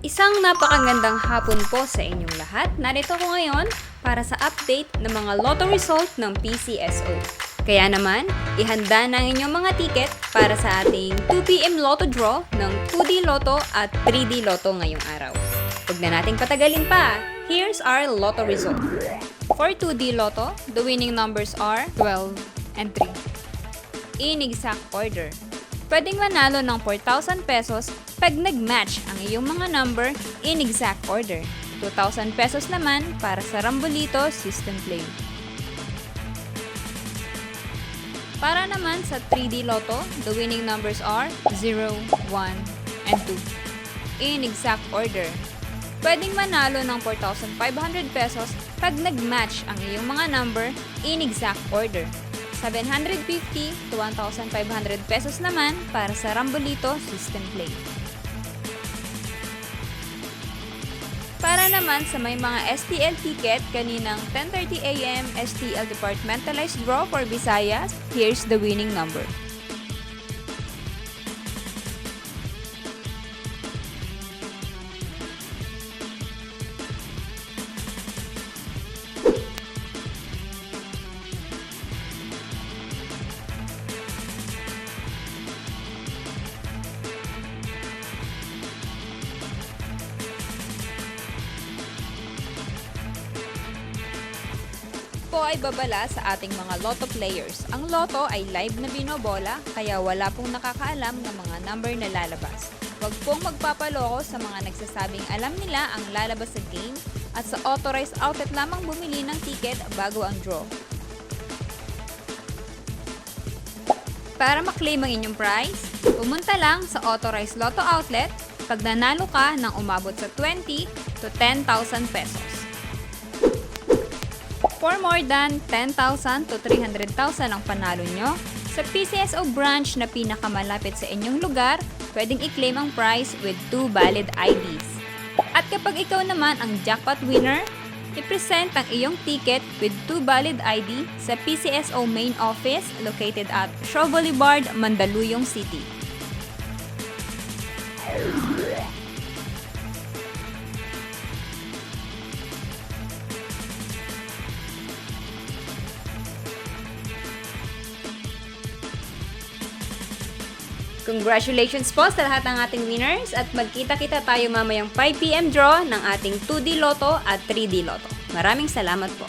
Isang napakagandang hapon po sa inyong lahat. Narito ko ngayon para sa update ng mga lotto result ng PCSO. Kaya naman, ihanda na ang inyong mga ticket para sa ating 2pm lotto draw ng 2D Lotto at 3D Lotto ngayong araw. Huwag na nating patagalin pa. Here's our lotto result. For 2D Lotto, the winning numbers are 12 and 3. In exact order. Pwedeng manalo ng 4,000 pesos pag nag-match ang iyong mga number in exact order. 2,000 pesos naman para sa Rambolito System Play. Para naman sa 3D Lotto, the winning numbers are 0, 1, and 2. In exact order. Pwedeng manalo ng 4,500 pesos pag nag-match ang iyong mga number in exact order. 750 to 1,500 pesos naman para sa Rambolito System Play. Para naman sa may mga STL ticket kaninang 10:30 AM STL Departmentalized Draw for Visayas, here's the winning number. Po ay babala sa ating mga lotto players. Ang lotto ay live na binobola, kaya wala pong nakakaalam ng mga number na lalabas. Huwag pong magpapaloko sa mga nagsasabing alam nila ang lalabas sa game at sa authorized outlet lamang bumili ng ticket bago ang draw. Para maklaim ang inyong prize, pumunta lang sa authorized lotto outlet pag nanalo ka ng umabot sa 20 to 10,000 pesos. For more than 10,000 to 300,000 ang panalo nyo, sa PCSO branch na pinakamalapit sa inyong lugar, pwedeng i-claim ang prize with 2 valid IDs. At kapag ikaw naman ang jackpot winner, i-present ang iyong ticket with 2 valid ID sa PCSO main office located at Shaw Boulevard, Mandaluyong City. Congratulations po sa lahat ng ating winners at magkita-kita tayo mamayang 5pm draw ng ating 2D Lotto at 3D Lotto. Maraming salamat po.